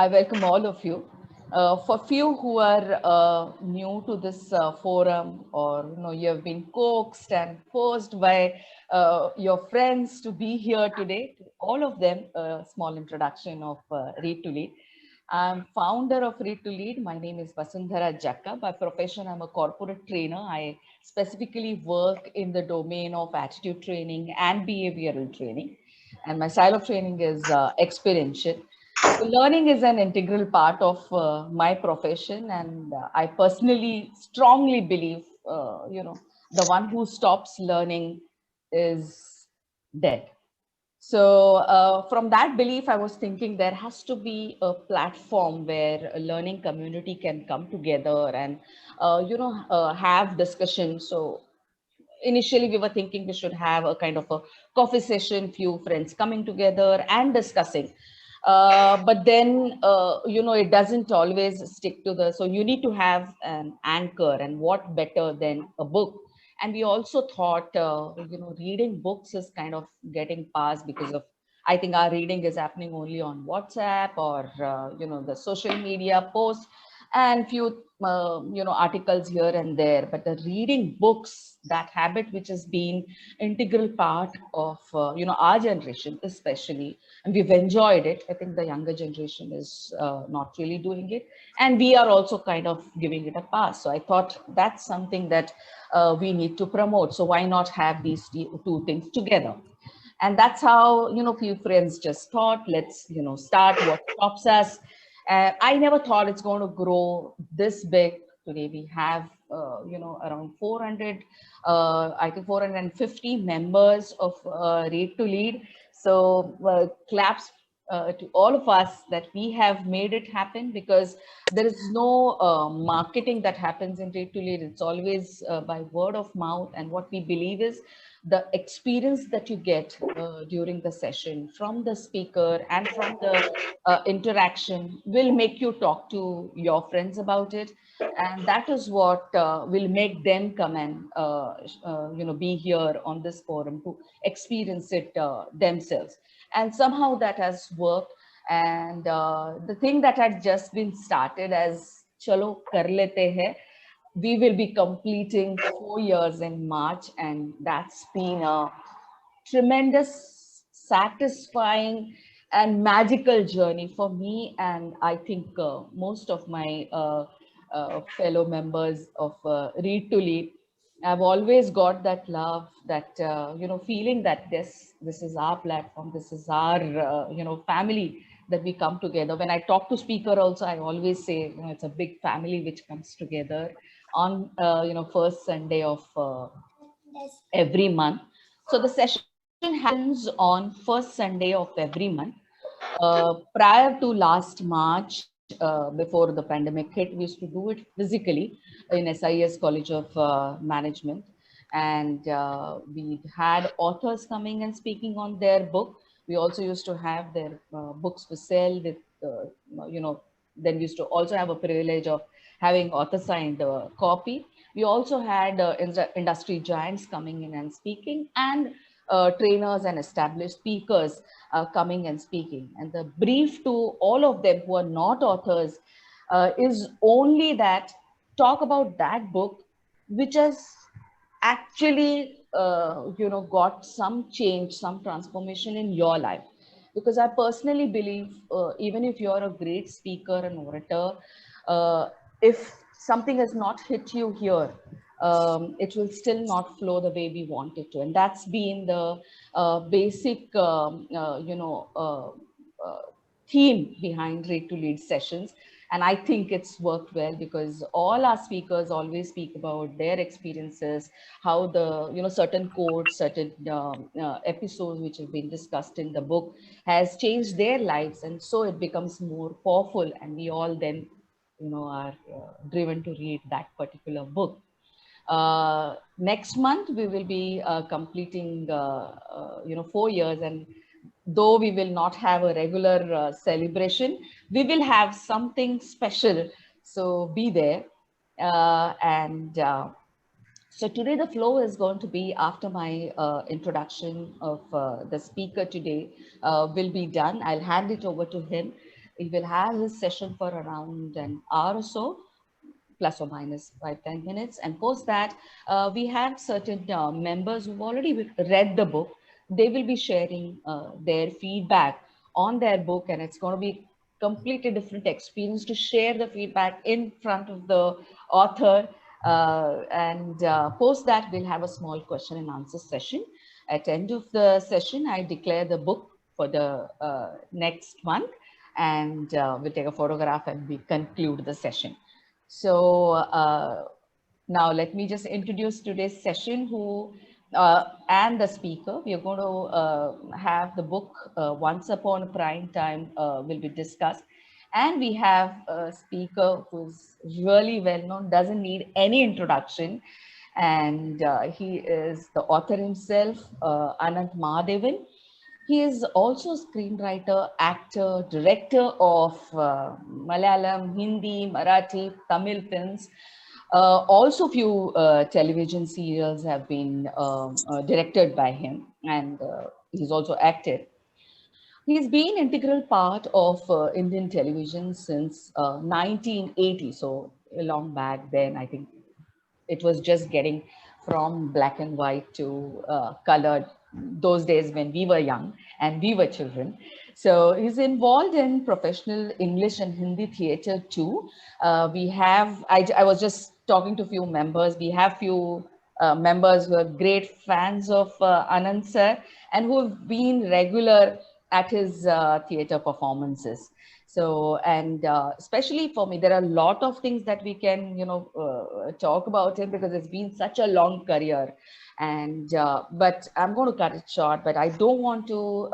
I welcome all of you. For few who are new to this forum, or you have been coaxed and forced by your friends to be here today, to all of them, a small introduction of Read to Lead. I'm founder of Read to Lead. My name is Vasundhara Jakka. By profession, I'm a corporate trainer. I specifically work in the domain of attitude training and behavioral training. And my style of training is experiential. So learning is an integral part of my profession, and I personally strongly believe, the one who stops learning is dead. So from that belief, I was thinking there has to be a platform where a learning community can come together and, have discussion. So initially we were thinking we should have a kind of a coffee session, few friends coming together and discussing. But then, it doesn't always stick to the, so you need to have an anchor, and what better than a book. And we also thought, reading books is kind of getting past because of, I think our reading is happening only on WhatsApp or, the social media posts and few articles here and there, but the reading books, that habit which has been integral part of our generation especially, and we've enjoyed it. I think the younger generation is not really doing it, and we are also kind of giving it a pass. So I thought that's something that we need to promote. So why not have these two things together? And that's how, few friends just thought, let's start. What stops us? I never thought it's going to grow this big. Today we have around 400, I think 450 members of Read to Lead. So claps to all of us that we have made it happen, because there is no marketing that happens in Read to Lead. It's always by word of mouth. And what we believe is the experience that you get during the session from the speaker and from the interaction will make you talk to your friends about it, and that is what will make them come and be here on this forum to experience it themselves. And somehow that has worked. And the thing that had just been started as chalo kar lete hai, we will be completing 4 years in March, and that's been a tremendous, satisfying, and magical journey for me. And I think most of my fellow members of Read to Lead. I've always got that love, that feeling that this is our platform, this is our family, that we come together. When I talk to speaker, also I always say, it's a big family which comes together on first Sunday of every month. So the session happens on first Sunday of every month. Prior to last March, before the pandemic hit, we used to do it physically in SIS College of Management. And we had authors coming and speaking on their book. We also used to have their books for sale with, then we used to also have a privilege of having author signed copy. We also had industry giants coming in and speaking, and trainers and established speakers coming and speaking. And the brief to all of them who are not authors is only that, talk about that book which has actually got some change, some transformation in your life. Because I personally believe, even if you're a great speaker and orator, if something has not hit you here, it will still not flow the way we want it to. And that's been the basic uh, theme behind Read to Lead sessions. And I think it's worked well, because all our speakers always speak about their experiences, how the certain quotes, certain episodes which have been discussed in the book has changed their lives, and so it becomes more powerful, and we all then are driven to read that particular book. Next month we will be completing 4 years, and though we will not have a regular celebration, we will have something special. So be there. And So today the flow is going to be, after my introduction of the speaker today will be done, I'll hand it over to him. he will have his session for around an hour or so, plus or minus 5-10 minutes. And post that, we have certain members who've already read the book. They will be sharing their feedback on their book, and it's going to be completely different experience to share the feedback in front of the author. And post that, we'll have a small question and answer session. At the end of the session, I declare the book for the next month, and we'll take a photograph and we conclude the session. So now let me just introduce today's session and the speaker. We are going to have the book Once Upon a Prime Time will be discussed. And we have a speaker who's really well known, doesn't need any introduction. And he is the author himself, Anant Mahadevan. He is also a screenwriter, actor, director of Malayalam, Hindi, Marathi, Tamil films. Also, few television serials have been directed by him, and he's also acted. He's been integral part of Indian television since 1980, so long back then. I think it was just getting from black and white to colored those days when we were young and we were children. So he's involved in professional English and Hindi theater too. I was just talking to a few members. We have few members who are great fans of Anand sir and who have been regular at his theater performances. So, and especially for me, there are a lot of things that we can, talk about him because it's been such a long career. And, but I'm going to cut it short, but I don't want to,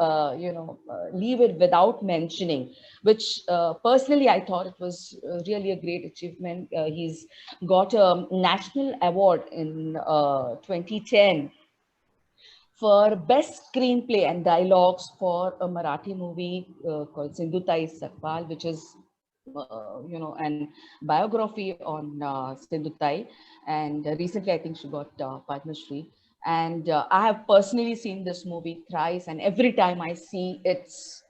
leave it without mentioning, which personally I thought it was really a great achievement. He's got a national award in 2010 for best screenplay and dialogues for a Marathi movie called Sindhutai Sakpal, which is, an biography on Sindhutai. And recently, I think she got Padma Shri. And I have personally seen this movie thrice, and every time I see it's,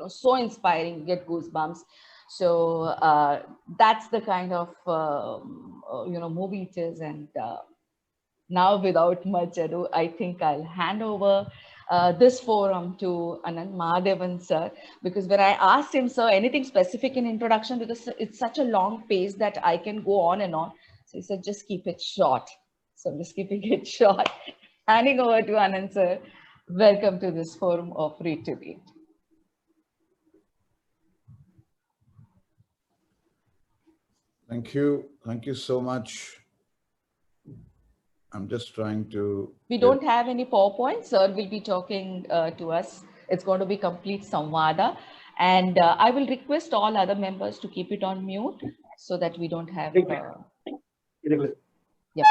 so inspiring, get goosebumps. So that's the kind of, movie it is. And now, without much ado, I think I'll hand over this forum to Anand Mahadevan sir, because when I asked him, sir, anything specific in introduction, because it's such a long pace that I can go on and on. So he said, just keep it short. So I'm just keeping it short. Handing over to Anand sir. Welcome to this forum of Read to Read. Thank you. Thank you so much. I'm just trying to... We don't have any PowerPoint. Sir will be talking to us. It's going to be complete Samvada. And I will request all other members to keep it on mute so that we don't have... yeah,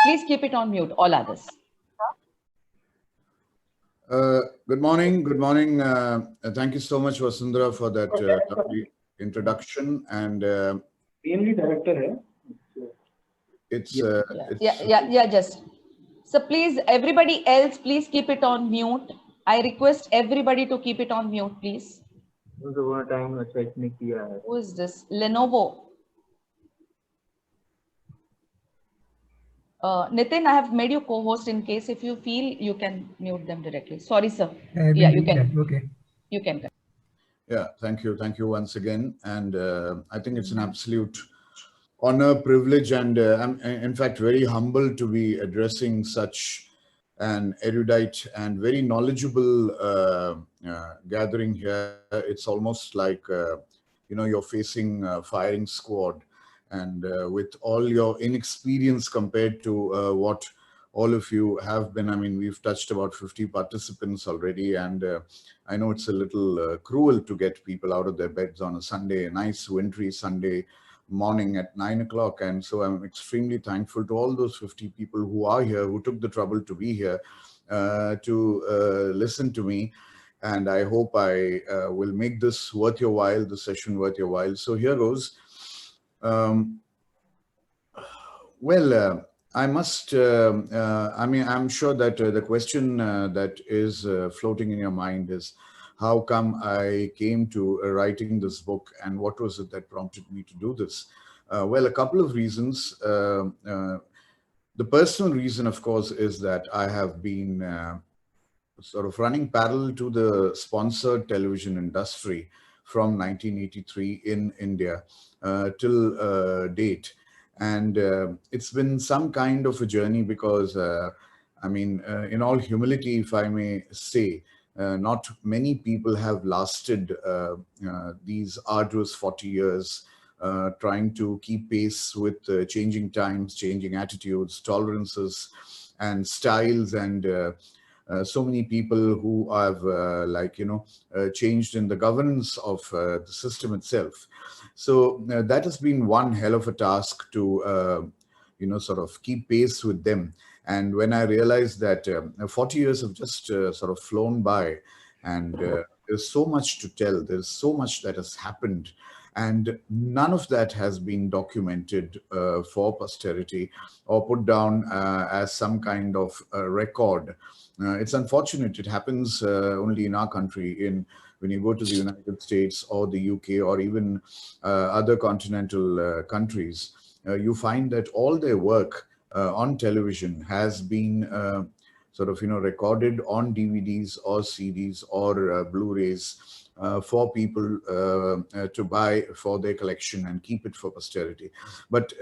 please keep it on mute, all others. Good morning. Good morning. Thank you so much, Vasundhara, for that lovely introduction. And director, it's... just... So please, everybody else, please keep it on mute. I request everybody to keep it on mute, please. Who is this? Lenovo. Nitin, I have made you co-host in case if you feel you can mute them directly. Sorry, sir. Yeah, you can. Okay. You can. Yeah, thank you. Thank you once again. And I think it's an absolute honor, privilege, and I'm in fact very humbled to be addressing such an erudite and very knowledgeable gathering here. It's almost like, you're facing a firing squad, and with all your inexperience compared to what all of you have been. I mean, we've touched about 50 participants already, and I know it's a little cruel to get people out of their beds on a Sunday, a nice wintry Sunday morning at 9 o'clock. And so I'm extremely thankful to all those 50 people who are here, who took the trouble to be here to listen to me. And I hope I will make this worth your while, the session worth your while. So here goes. I must, I mean, I'm sure that the question that is floating in your mind is, how come I came to writing this book, and what was it that prompted me to do this? Well, a couple of reasons. The personal reason, of course, is that I have been sort of running parallel to the sponsored television industry from 1983 in India till date. And it's been some kind of a journey because, I mean, in all humility, if I may say, not many people have lasted these arduous 40 years trying to keep pace with changing times, changing attitudes, tolerances, and styles, and so many people who have changed in the governance of the system itself. So that has been one hell of a task to sort of keep pace with them. And when I realized that 40 years have just sort of flown by, and there's so much to tell, there's so much that has happened, and none of that has been documented for posterity or put down as some kind of record. It's unfortunate. It happens only in our country. When you go to the United States or the UK or even other continental countries, you find that all their work on television has been recorded on DVDs or CDs or Blu-rays for people to buy for their collection and keep it for posterity. But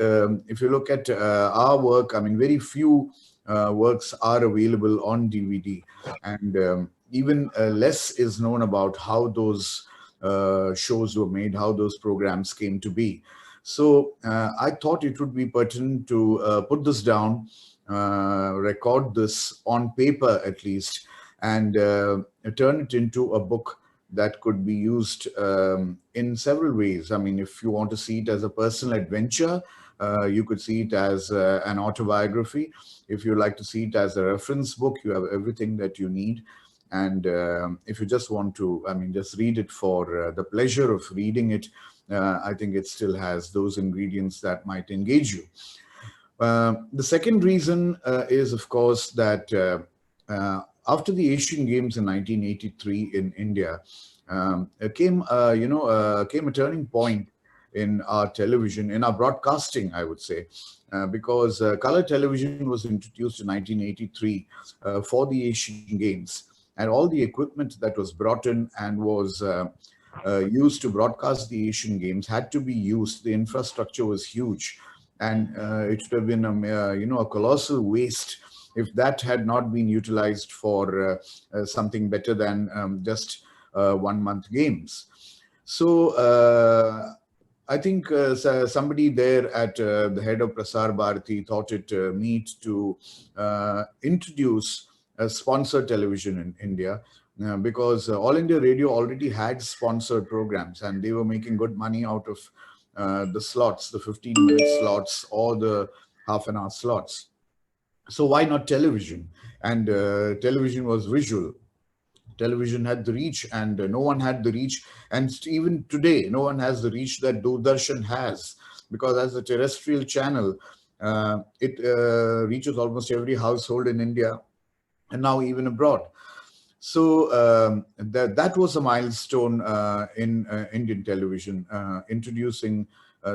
if you look at our work, I mean, very few works are available on DVD, and even less is known about how those shows were made, how those programs came to be. So I thought it would be pertinent to put this down, record this on paper at least, and turn it into a book that could be used in several ways. I mean, if you want to see it as a personal adventure, you could see it as an autobiography. If you like to see it as a reference book, you have everything that you need. And if you just want to, I mean, just read it for the pleasure of reading it, I think it still has those ingredients that might engage you. The second reason is, of course, that after the Asian Games in 1983 in India, came a turning point in our television, in our broadcasting, I would say, because color television was introduced in 1983 for the Asian Games, and all the equipment that was brought in and was used to broadcast the Asian Games had to be used. The infrastructure was huge, and it should have been a colossal waste if that had not been utilized for something better than just 1 month games. So I think somebody there at the head of Prasar Bharati thought it neat to introduce a sponsored television in India, because All India Radio already had sponsored programs, and they were making good money out of the slots, the 15-minute slots or the half-an-hour slots. So why not television? And television was visual. Television had the reach, and no one had the reach. And even today, no one has the reach that Doordarshan has, because as a terrestrial channel, it reaches almost every household in India and now even abroad. So that was a milestone in Indian television, introducing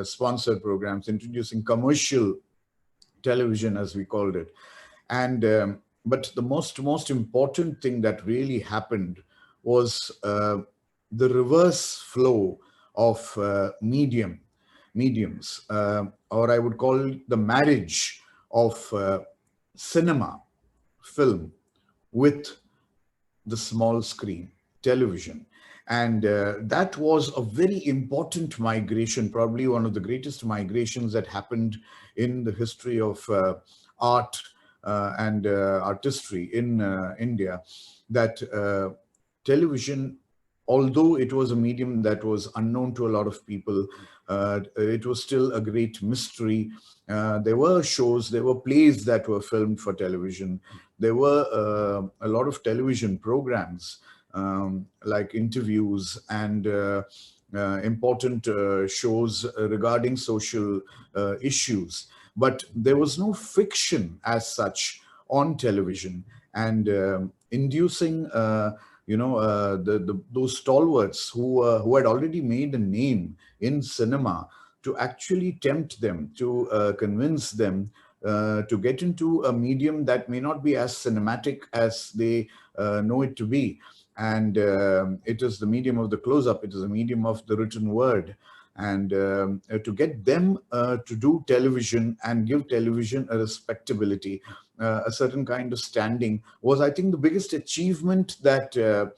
sponsored programs, introducing commercial television, as we called it. And but the most important thing that really happened was the reverse flow of mediums, or I would call it the marriage of cinema, film, with the small screen, television. And that was a very important migration, probably one of the greatest migrations that happened in the history of art and artistry in India, that television, although it was a medium that was unknown to a lot of people, it was still a great mystery. There were shows, there were plays that were filmed for television. There were a lot of television programs, like interviews and important shows regarding social issues. But there was no fiction as such on television, and inducing those stalwarts who had already made a name in cinema, to actually tempt them, to convince them to get into a medium that may not be as cinematic as they know it to be. And it is the medium of the close-up, it is a medium of the written word. And to get them to do television and give television a respectability, a certain kind of standing, was, I think, the biggest achievement that the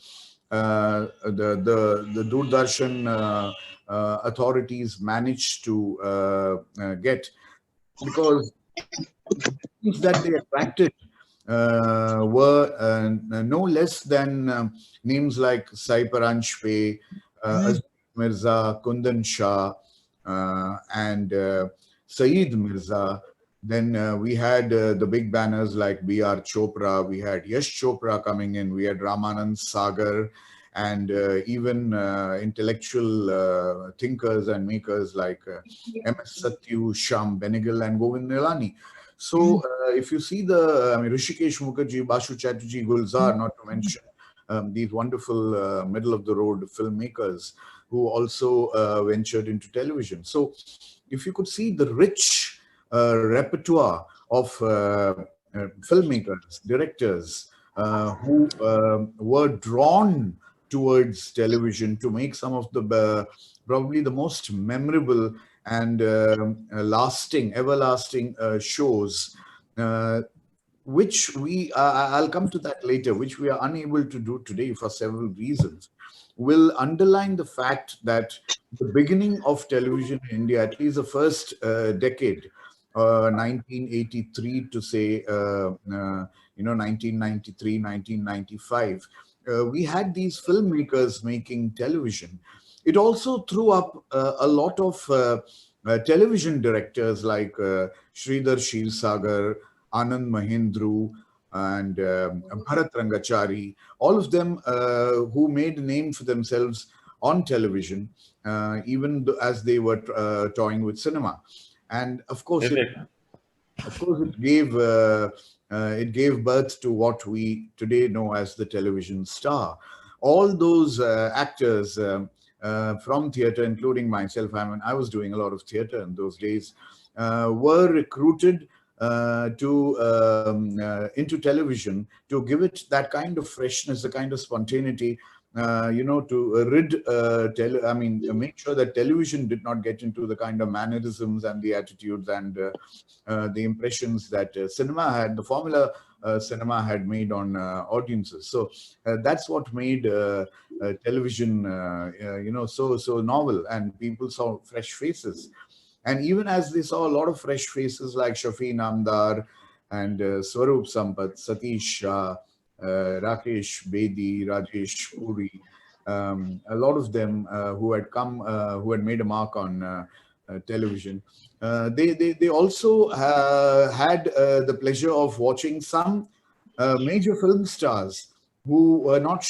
Doordarshan authorities managed to get, because things that they attracted were no less than names like Sai Paranjpe, Aziz Mirza, Kundan Shah, and Saeed Mirza. Then we had the big banners like B.R. Chopra, we had Yash Chopra coming in, we had Ramanand Sagar, and even intellectual thinkers and makers like M.S. Satyu, Shyam Benegal, and Govind Nilani. So if you see Rishikesh Mukherjee, Bashu Chatterjee, Gulzar, not to mention these wonderful middle-of-the-road filmmakers who also ventured into television. So if you could see the rich repertoire of filmmakers, directors who were drawn towards television to make some of the probably the most memorable and everlasting shows, which I'll come to that later, which we are unable to do today for several reasons, will underline the fact that the beginning of television in India, at least the first decade, 1983 to say, 1993, 1995, we had these filmmakers making television. It also threw up a lot of television directors like Sridhar Shirsagar, Anand Mahindru, and Bharat Rangachari, all of them who made a name for themselves on television, even as they were toying with cinema. And of course, it gave birth to what we today know as the television star. All those actors from theatre, including myself, I was doing a lot of theatre in those days, were recruited into television to give it that kind of freshness, the kind of spontaneity, to make sure that television did not get into the kind of mannerisms and the attitudes and the impressions that the formula cinema had made on audiences. So that's what made television, so novel, and people saw fresh faces. And even as they saw a lot of fresh faces like Shafi Namdar and Swaroop Sampath, Satish Shah, Rakesh Bedi, Rajesh Puri, a lot of them who had made a mark on television. They also had the pleasure of watching some major film stars who were not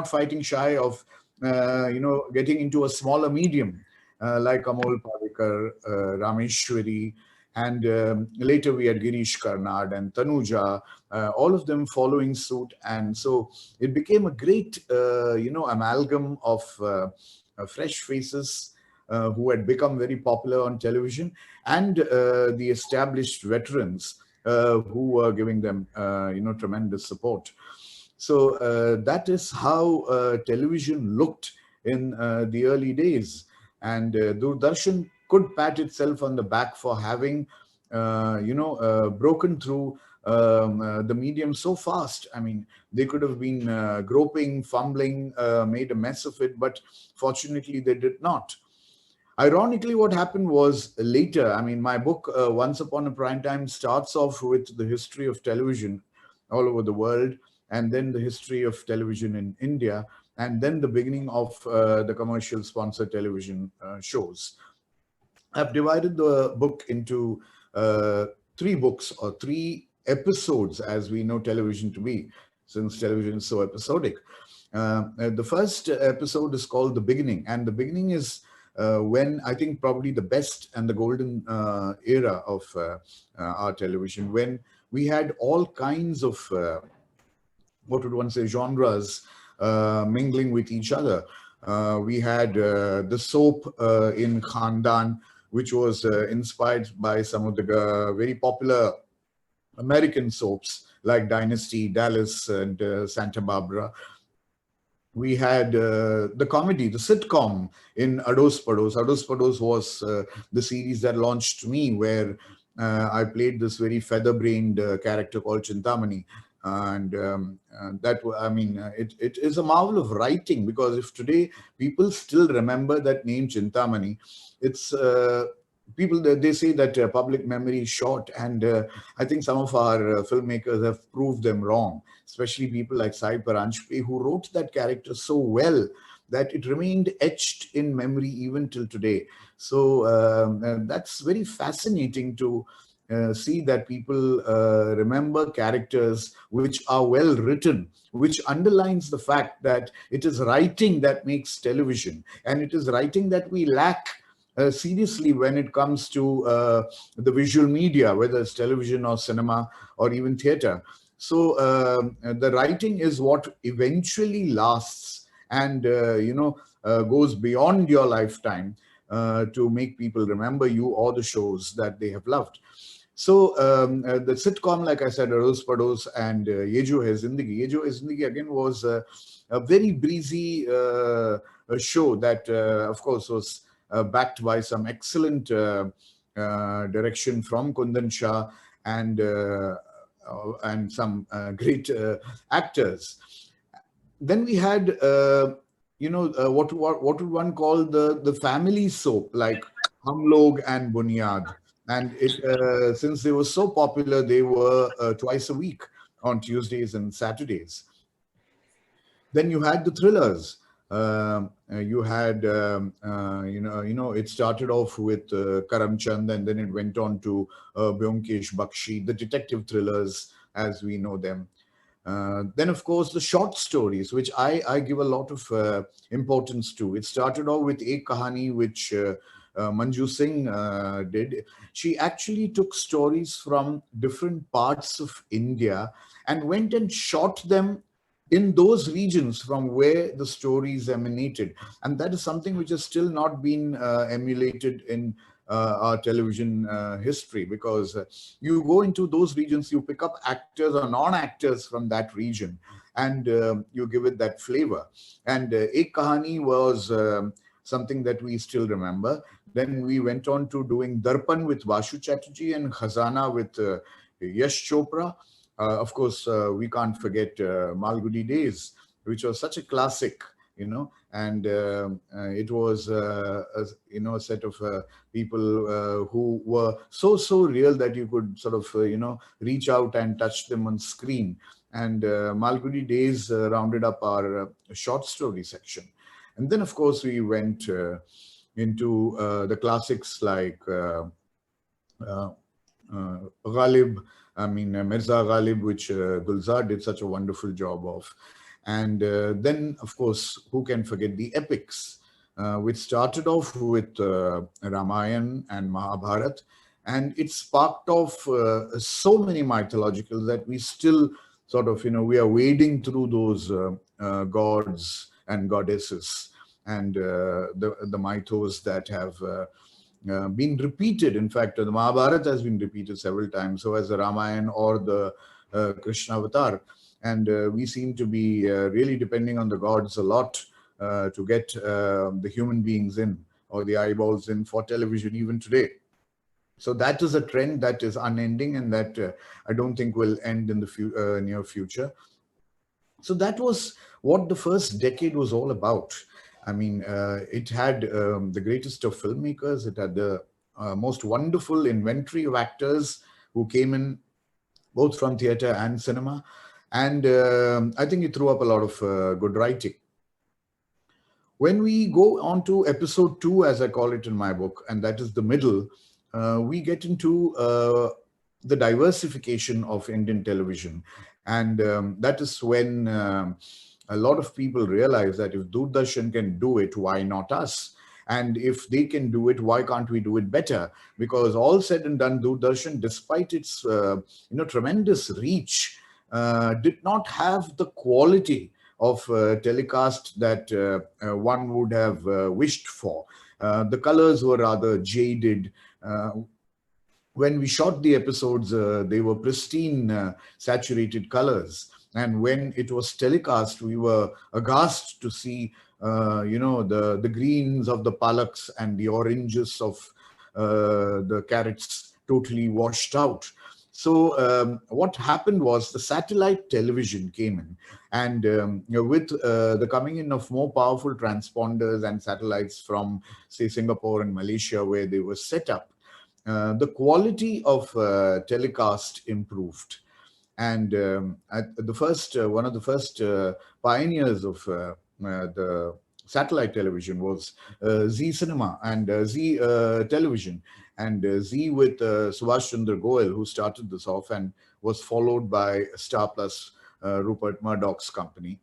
fighting shy of getting into a smaller medium, like Amol Palekar, Rameshwari, and later we had Girish Karnad and Tanuja, all of them following suit. And so it became a great, amalgam of fresh faces who had become very popular on television, and the established veterans who were giving them, tremendous support. So that is how television looked in the early days. And Doordarshan could pat itself on the back for having, broken through the medium so fast. I mean, they could have been groping, fumbling, made a mess of it, but fortunately they did not. Ironically, what happened was later, my book, Once Upon a Prime Time, starts off with the history of television all over the world, and then the history of television in India, and then the beginning of the commercial sponsored television shows. I've divided the book into 3 books, or 3 episodes, as we know television to be, since television is so episodic. The first episode is called The Beginning, and the beginning is when I think probably the best and the golden era of our television, when we had all kinds of, what would one say, genres mingling with each other. We had the soap in Khandan, which was inspired by some of the very popular American soaps like Dynasty, Dallas, and Santa Barbara. We had the comedy, the sitcom in Ados Pados. Ados Pados was the series that launched me, where I played this very feather-brained character called Chintamani. And it is a marvel of writing, because if today people still remember that name Chintamani, it's people, they say that public memory is short, and I think some of our filmmakers have proved them wrong, especially people like Sai Paranjpe, who wrote that character so well that it remained etched in memory even till today. So that's very fascinating to see that people remember characters which are well written, which underlines the fact that it is writing that makes television, and it is writing that we lack seriously when it comes to the visual media, whether it's television or cinema or even theater. So the writing is what eventually lasts and goes beyond your lifetime to make people remember you or the shows that they have loved. So the sitcom, like I said, Ados Pados and Ye Jo Hai Zindagi. Ye Jo Hai Zindagi again was a very breezy show that, of course, was backed by some excellent direction from Kundan Shah and some great actors. Then we had, what would one call the family soap, like Hum Log and Bunyad. And it, since they were so popular, they were twice a week on Tuesdays and Saturdays. Then you had the thrillers. You had, it started off with Karamchand, and then it went on to Byomkesh Bakshi, the detective thrillers as we know them. Then, of course, the short stories, which I give a lot of importance to. It started off with Ek Kahani, which Manju Singh did. She actually took stories from different parts of India and went and shot them in those regions from where the stories emanated. And that is something which has still not been emulated in our television history, because you go into those regions, you pick up actors or non-actors from that region, and you give it that flavor. And Ek Kahani was something that we still remember. Then we went on to doing Darpan with Vashu Chatterjee and Khazana with Yash Chopra. Of course, we can't forget Malgudi Days, which was such a classic, and it was, a set of people who were so real that you could sort of, reach out and touch them on screen. And Malgudi Days rounded up our short story section. And then, of course, we went into the classics like Ghalib, Mirza Ghalib, which Gulzar did such a wonderful job of. And then, of course, who can forget the epics, which started off with Ramayana and Mahabharat, and it sparked off so many mythologicals that we still sort of, we are wading through those gods and goddesses and the mythos that have been repeated. In fact, the Mahabharata has been repeated several times, so has the Ramayana or the Krishna Avatar. And we seem to be really depending on the gods a lot to get the human beings in, or the eyeballs in, for television even today. So that is a trend that is unending, and that I don't think will end in the near future. So that was what the first decade was all about. I mean, it had the greatest of filmmakers. It had the most wonderful inventory of actors who came in both from theater and cinema. And I think it threw up a lot of good writing. When we go on to episode 2, as I call it in my book, and that is the middle, we get into the diversification of Indian television. And that is when a lot of people realize that if Doordarshan can do it, why not us? And if they can do it, why can't we do it better? Because all said and done, Doordarshan, despite its tremendous reach, did not have the quality of telecast that one would have wished for. The colors were rather jaded. When we shot the episodes, they were pristine, saturated colors. And when it was telecast, we were aghast to see, the greens of the palaks and the oranges of the carrots totally washed out. So what happened was the satellite television came in, and with the coming in of more powerful transponders and satellites from, say, Singapore and Malaysia, where they were set up, the quality of telecast improved. And one of the first pioneers of the satellite television was Zee Cinema and Zee Television, and Zee with Subhash Chandra Goel, who started this off, and was followed by Star Plus, Rupert Murdoch's company.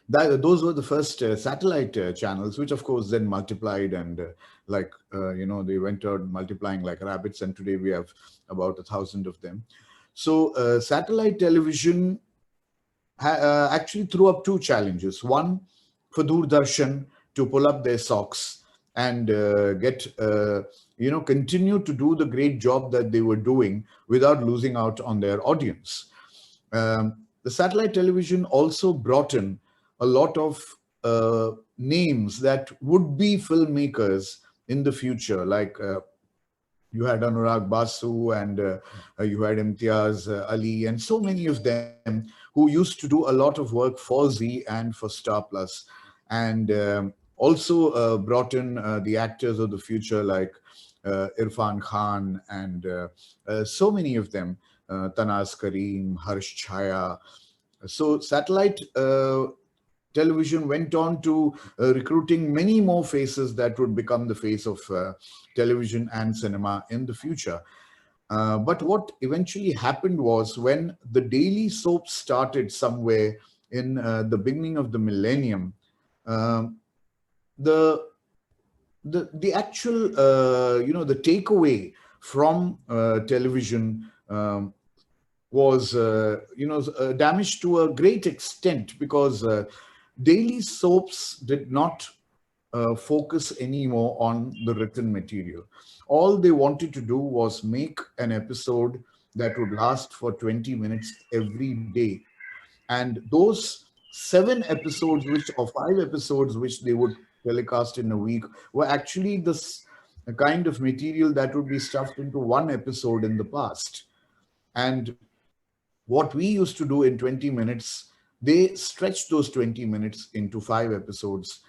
Those were the first satellite channels, which of course then multiplied, and they went out multiplying like rabbits, and today we have about 1,000 of them. So satellite television actually threw up two challenges. One, for Doordarshan to pull up their socks and continue to do the great job that they were doing without losing out on their audience. The satellite television also brought in a lot of names that would be filmmakers in the future, like you had Anurag Basu, and you had Imtiaz Ali, and so many of them who used to do a lot of work for Zee and for Star Plus, and also brought in the actors of the future like Irfan Khan, and so many of them, Tanaz Karim, Harsh Chaya. So satellite television went on to recruiting many more faces that would become the face of television and cinema in the future. But what eventually happened was, when the daily soap started somewhere in the beginning of the millennium, the actual the takeaway from television was damaged to a great extent, because daily soaps did not focus anymore on the written material. All they wanted to do was make an episode that would last for 20 minutes every day. And those 7 episodes, or 5 episodes, which they would telecast in a week, were actually this kind of material that would be stuffed into one episode in the past. And what we used to do in 20 minutes, they stretched those 20 minutes into 5 episodes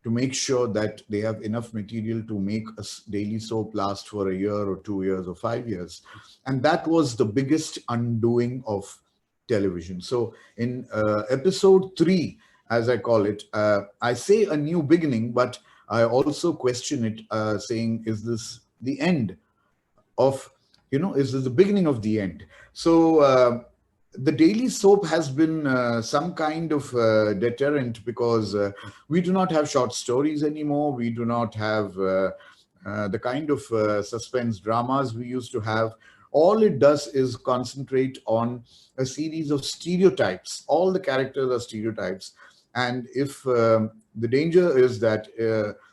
to make sure that they have enough material to make a daily soap last for a year or 2 years or 5 years. And that was the biggest undoing of television. So in episode 3, as I call it, I say a new beginning, but I also question it, saying, is this the end of, is this the beginning of the end? So the daily soap has been some kind of deterrent, because we do not have short stories anymore. We do not have the kind of suspense dramas we used to have. All it does is concentrate on a series of stereotypes. All the characters are stereotypes. And if the danger is that,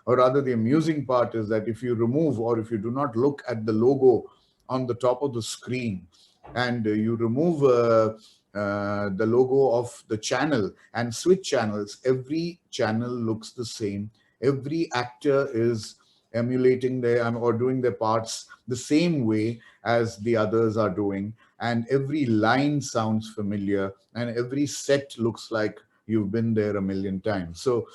or rather the amusing part is that, if you remove, or if you do not look at the logo on the top of the screen, and you remove the logo of the channel and switch channels, every channel looks the same. Every actor is emulating or doing their parts the same way as the others are doing, and every line sounds familiar, and every set looks like you've been there a million times. So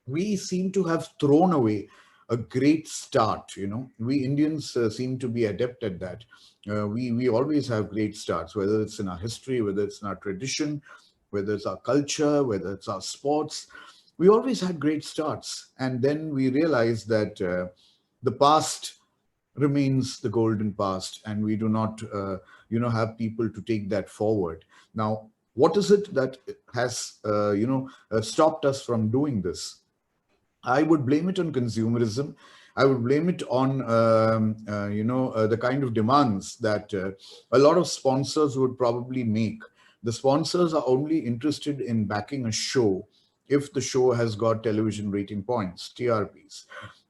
we seem to have thrown away a great start. We Indians seem to be adept at that. We always have great starts, whether it's in our history, whether it's in our tradition, whether it's our culture, whether it's our sports. We always had great starts. And then we realized that the past remains the golden past, and we do not have people to take that forward. Now, what is it that has stopped us from doing this? I would blame it on consumerism. I would blame it on the kind of demands that a lot of sponsors would probably make The sponsors are only interested in backing a show if the show has got television rating points, TRPs.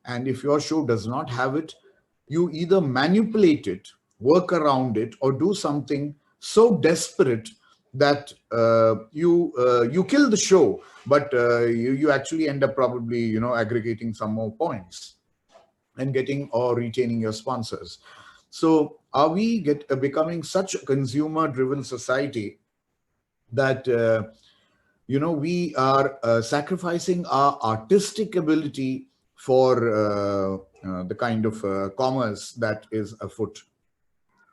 And if your show does not have it, you either manipulate it, work around it, or do something so desperate that you kill the show, but you actually end up probably aggregating some more points and getting or retaining your sponsors. So are we becoming such a consumer-driven society that we are sacrificing our artistic ability for the kind of commerce that is afoot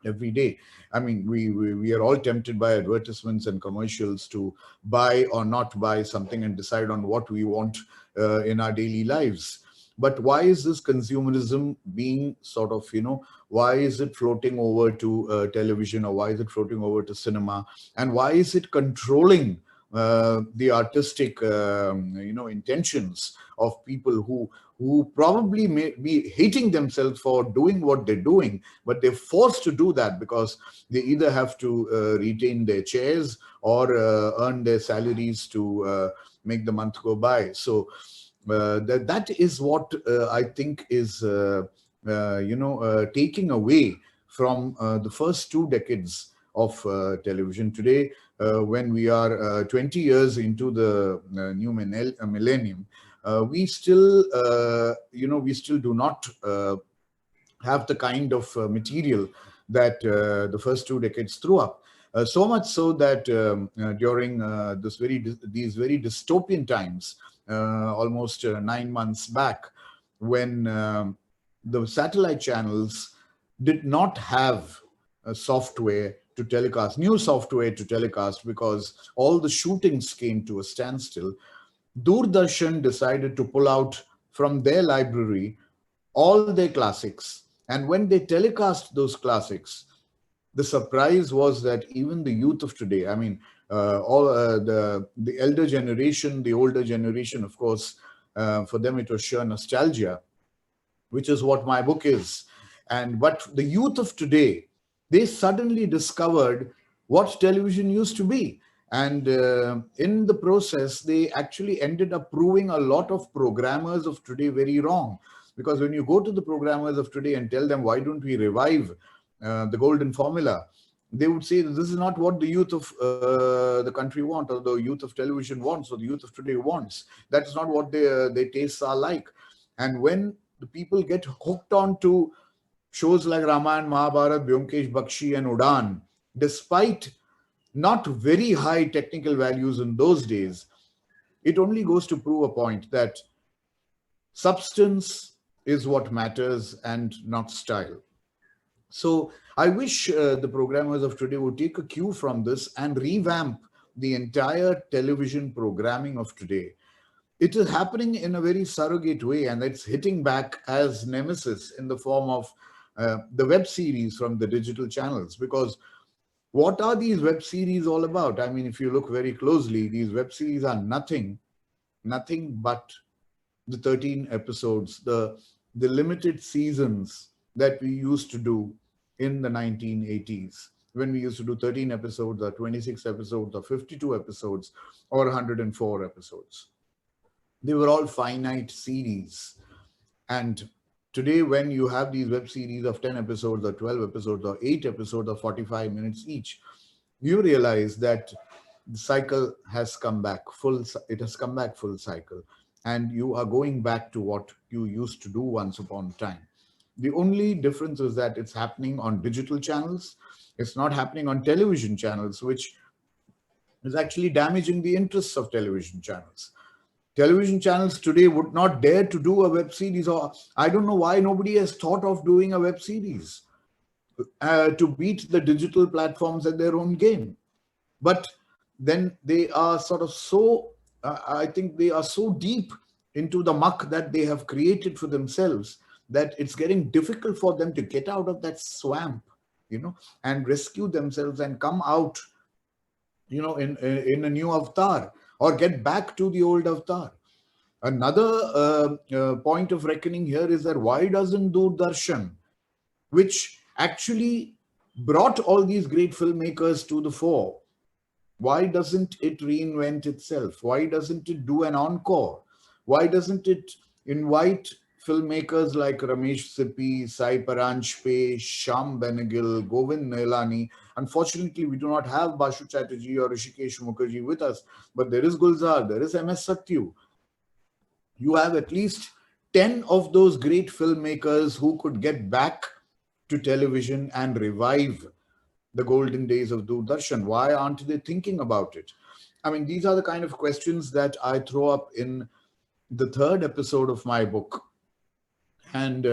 every day? I mean, we are all tempted by advertisements and commercials to buy or not buy something and decide on what we want in our daily lives. But why is this consumerism being sort of, why is it floating over to television, or why is it floating over to cinema? And why is it controlling the artistic, intentions of people who probably may be hating themselves for doing what they're doing, but they're forced to do that because they either have to retain their chairs or earn their salaries to make the month go by. So that is what I think is, taking away from the first 2 decades of television. Today, when we are 20 years into the new millennium, we still, we still do not have the kind of material that the first 2 decades threw up. So much so that during these very dystopian times, almost 9 months back, when the satellite channels did not have software to telecast, new software to telecast, because all the shootings came to a standstill, Doordarshan decided to pull out from their library all their classics. And when they telecast those classics, the surprise was that even the youth of today, I mean, all the elder generation, the older generation, of course, for them it was sheer nostalgia, which is what my book is. But the youth of today, they suddenly discovered what television used to be. And in the process, they actually ended up proving a lot of programmers of today very wrong. Because when you go to the programmers of today and tell them, why don't we revive the golden formula, they would say this is not what the youth of the country want, or the youth of television wants, or the youth of today wants. That's not what their tastes are like. And when the people get hooked on to shows like Ramayana, Mahabharata, Byomkesh Bakshi and Udaan, despite not very high technical values in those days, it only goes to prove a point that substance is what matters and not style. So I wish the programmers of today would take a cue from this and revamp the entire television programming of today. It is happening in a very surrogate way, and it's hitting back as nemesis in the form of the web series from the digital channels. Because what are these web series all about? I mean, if you look very closely, these web series are nothing but the 13 episodes, the limited seasons that we used to do in the 1980s, when we used to do 13 episodes or 26 episodes or 52 episodes or 104 episodes. They were all finite series. And today, when you have these web series of 10 episodes or 12 episodes or 8 episodes of 45 minutes each, you realize that the cycle has come back it has come back full cycle. And you are going back to what you used to do once upon a time. The only difference is that it's happening on digital channels. It's not happening on television channels, which is actually damaging the interests of television channels. Television channels today would not dare to do a web series, or I don't know why nobody has thought of doing a web series to beat the digital platforms at their own game. But then they are sort of I think they are so deep into the muck that they have created for themselves that it's getting difficult for them to get out of that swamp, and rescue themselves and come out, in a new avatar, or get back to the old avatar. Another point of reckoning here is that why doesn't Doordarshan, which actually brought all these great filmmakers to the fore, Why doesn't it reinvent itself? Why doesn't it do an encore? Why doesn't it invite filmmakers like Ramesh Sippy, Sai Paranjpe, Shyam Benegal, Govind Nailani? Unfortunately, we do not have Bashu Chatterjee or Rishikesh Mukherjee with us, but there is Gulzar, there is MS Satyu. You have at least 10 of those great filmmakers who could get back to television and revive the golden days of Doordarshan. Why aren't they thinking about it? I mean, these are the kind of questions that I throw up in the third episode of my book, and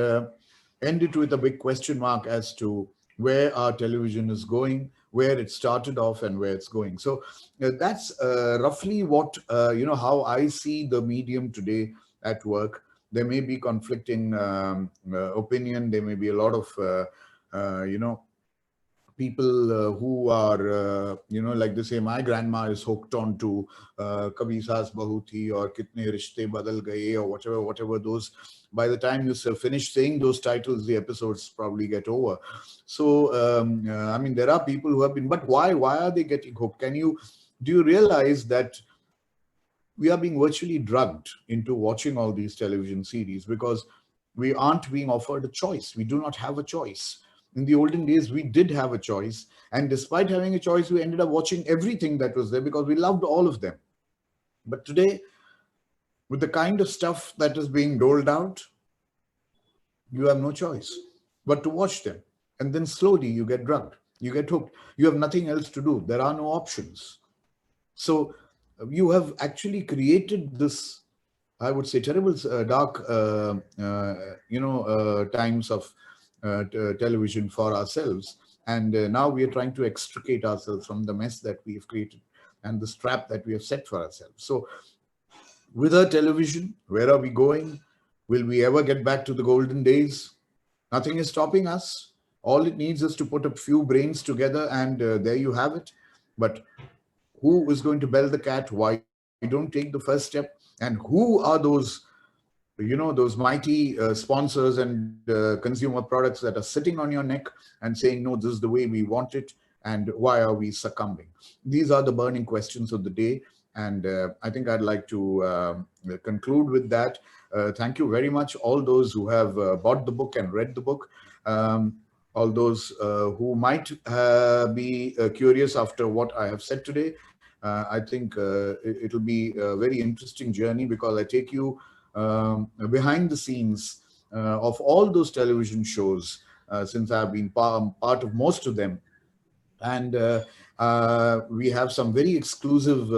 end it with a big question mark as to where our television is going, where it started off, and where it's going. So that's roughly what, how I see the medium today at work. There may be conflicting opinion. There may be a lot of, people who are, like they say, my grandma is hooked on to Kabhi Saas Bahu Thi or Kitne Rishte Badal Gaye or whatever those. By the time you finish saying those titles, the episodes probably get over. So, I mean, there are people who have been, but why? Why are they getting hooked? Do you realize that we are being virtually drugged into watching all these television series because we aren't being offered a choice? We do not have a choice. In the olden days, we did have a choice. And despite having a choice, we ended up watching everything that was there because we loved all of them. But today, with the kind of stuff that is being doled out, you have no choice but to watch them. And then slowly you get drugged, you get hooked. You have nothing else to do. There are no options. So you have actually created this, I would say, terrible, dark, times of television for ourselves. And now we are trying to extricate ourselves from the mess that we have created and the trap that we have set for ourselves. So with our television, where are we going? Will we ever get back to the golden days? Nothing is stopping us. All it needs is to put a few brains together, and there you have it. But who is going to bell the cat? Why don't take the first step? And who are those mighty sponsors and consumer products that are sitting on your neck and saying, no, this is the way we want it, and why are we succumbing? These are the burning questions of the day, and I think I'd like to conclude with that. Thank you very much, all those who have bought the book and read the book. All those who might be curious after what I have said today. I think it'll be a very interesting journey because I take you behind the scenes of all those television shows, since I've been part of most of them. And we have some very exclusive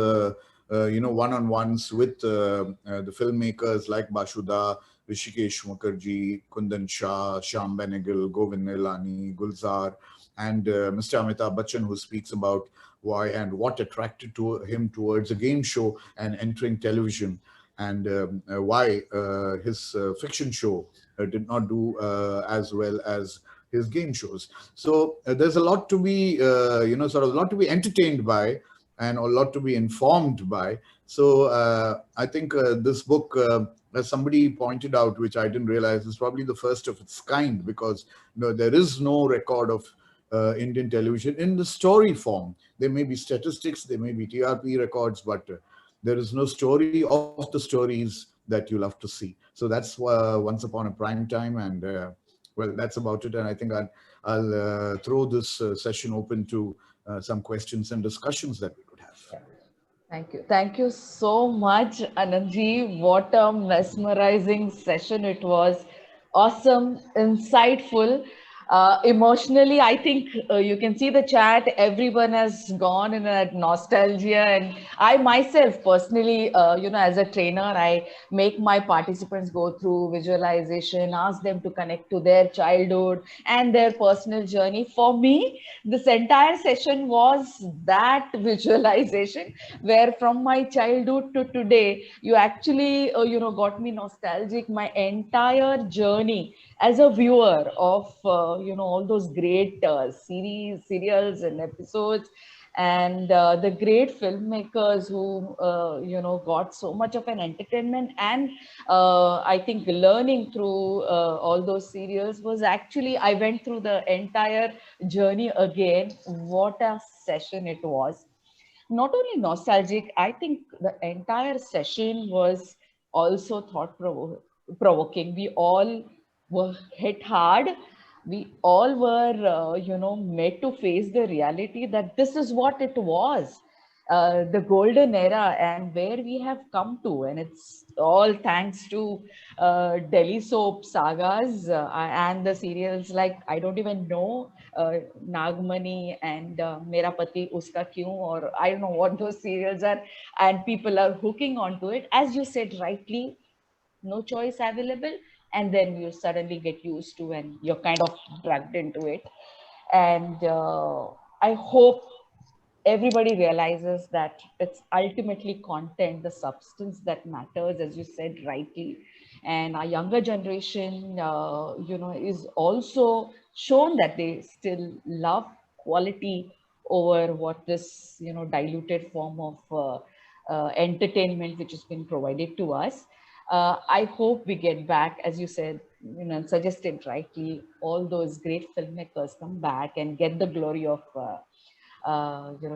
one-on-ones with the filmmakers like Bashuda, Rishikesh Mukherjee, Kundan Shah, Shyam Benegal, Govind Nailani, Gulzar, and Mr. Amitabh Bachchan, who speaks about why and what attracted to him towards a game show and entering television, and why his fiction show did not do as well as his game shows. So there's a lot to be, sort of a lot to be entertained by and a lot to be informed by. So I think this book, as somebody pointed out, which I didn't realize, is probably the first of its kind, because there is no record of Indian television in the story form. There may be statistics, there may be TRP records, but there is no story of the stories that you love to see. So that's Once Upon a Prime Time, and well, that's about it. And I think I'll throw this session open to some questions and discussions that we could have. Thank you. Thank you so much, Anandji. What a mesmerizing session it was. Awesome, insightful. Emotionally, I think you can see the chat. Everyone has gone in a nostalgia, and I myself personally, as a trainer, I make my participants go through visualization, ask them to connect to their childhood and their personal journey. For me, this entire session was that visualization, where from my childhood to today, you actually, got me nostalgic. My entire journey as a viewer of all those great serials and episodes, and the great filmmakers who got so much of an entertainment, and I think learning through all those serials was actually, I went through the entire journey again. What a session it was. not only nostalgic, I think the entire session was also thought provoking. We all were hit hard. We all were, made to face the reality that this is what it was, the golden era, and where we have come to. And it's all thanks to Delhi soap sagas and the serials like, I don't even know, Nagmani and Mera Pati Uska Kyun, or I don't know what those serials are, and people are hooking onto it. As you said rightly, no choice available, and then you suddenly get used to and you're kind of dragged into it. And I hope everybody realizes that it's ultimately content, the substance that matters, as you said rightly. And our younger generation, is also shown that they still love quality over what this, diluted form of entertainment which has been provided to us. I hope we get back, as you said, suggested rightly, all those great filmmakers come back and get the glory of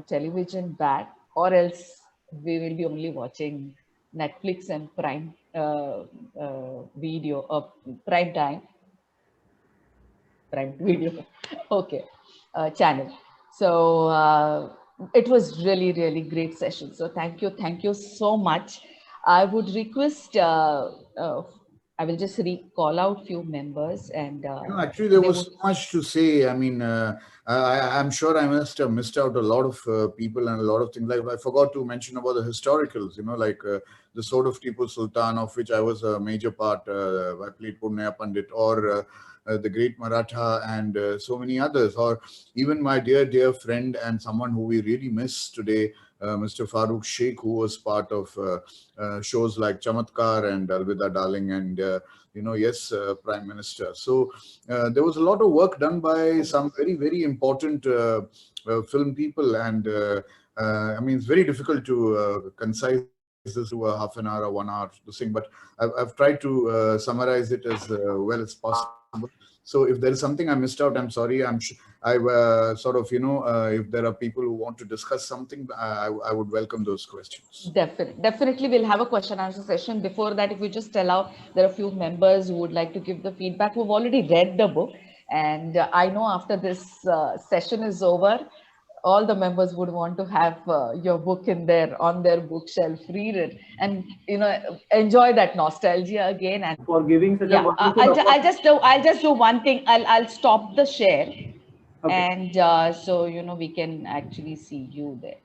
television back, or else we will be only watching Netflix and Prime Video, Prime Time, Prime Video, okay, channel. So it was really, really great session. So thank you so much. I would request, I will just call out few members and Actually, there they was would. so much to say. I mean, I'm sure I must have missed out a lot of people and a lot of things. Like I forgot to mention about the historicals, like the Sword of Tipu Sultan, of which I was a major part. I played Purnaya Pandit, or the Great Maratha, and so many others. Or even my dear friend and someone who we really miss today, Mr. Farooq Sheikh, who was part of shows like Chamatkar and Alvida Darling, and yes, Prime Minister. So there was a lot of work done by some very, very important film people, and I mean, it's very difficult to concise this to a half an hour or 1 hour this thing, but I've tried to summarize it as well as possible. So if there is something I missed out, I'm sorry. I if there are people who want to discuss something, I would welcome those questions. Definitely, we'll have a question answer session. Before that, if we just allow, there are a few members who would like to give the feedback who've already read the book, and I know after this session is over, all the members would want to have your book on their bookshelf, read it, and enjoy that nostalgia again. And For giving such a yeah, wonderful I'll just do one thing. I'll stop the share, Okay. and so we can actually see you there.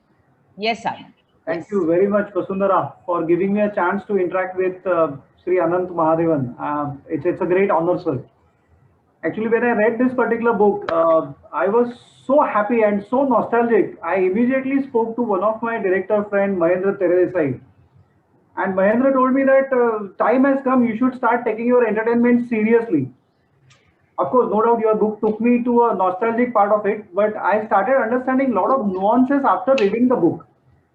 Yes, Anand. Thank Yes. you very much, Vasundhara, for giving me a chance to interact with Sri Anant Mahadevan. It's a great honor, sir. Actually, when I read this particular book, I was so happy and so nostalgic. I immediately spoke to one of my director friend, Mahendra Teredesai. And Mahendra told me that time has come, you should start taking your entertainment seriously. Of course, no doubt your book took me to a nostalgic part of it, but I started understanding a lot of nuances after reading the book,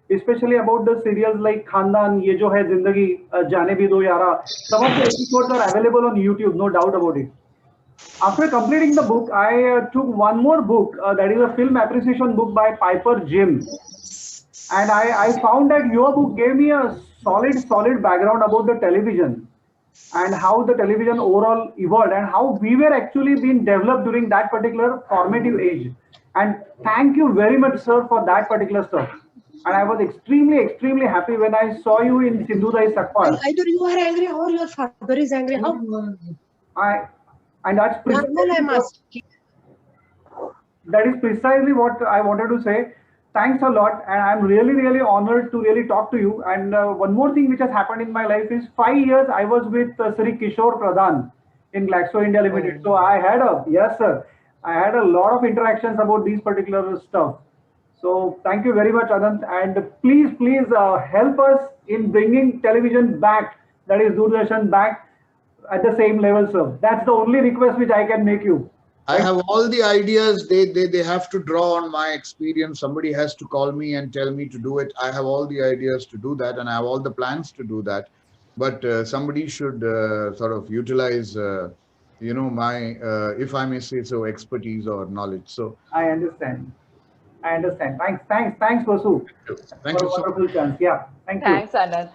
especially about the serials like Khandan, Ye Jo Hai Zindagi, Jaane Bhi Do Yara. Some of the episodes are available on YouTube, no doubt about it. After completing the book, I took one more book, that is a film appreciation book by Piper Jim. And I found that your book gave me a solid background about the television and how the television overall evolved and how we were actually being developed during that particular formative age. And thank you very much, sir, for that particular stuff. And I was extremely happy when I saw you in Sindhudai Sakpar. Either you are angry or your father is angry. How? And that's Normal, I'm asking. that is precisely what I wanted to say. Thanks a lot, and I'm really honored to really talk to you. And one more thing which has happened in my life is 5 years I was with Sri Kishore Pradhan in Glaxo India Limited. So I had yes sir, I had a lot of interactions about these particular stuff. So thank you very much, Anant, and please help us in bringing television back, that is Doordarshan back at the same level, sir. That's the only request which I can make you. I have all the ideas. They have to draw on my experience. Somebody has to call me and tell me to do it. I have all the ideas to do that, and I have all the plans to do that. But somebody should sort of utilize, my, if I may say so, expertise or knowledge. So I understand. I understand. Thanks, Vasu, Thank for you a so much. wonderful chance. Yeah, thank you. Thanks, Anand.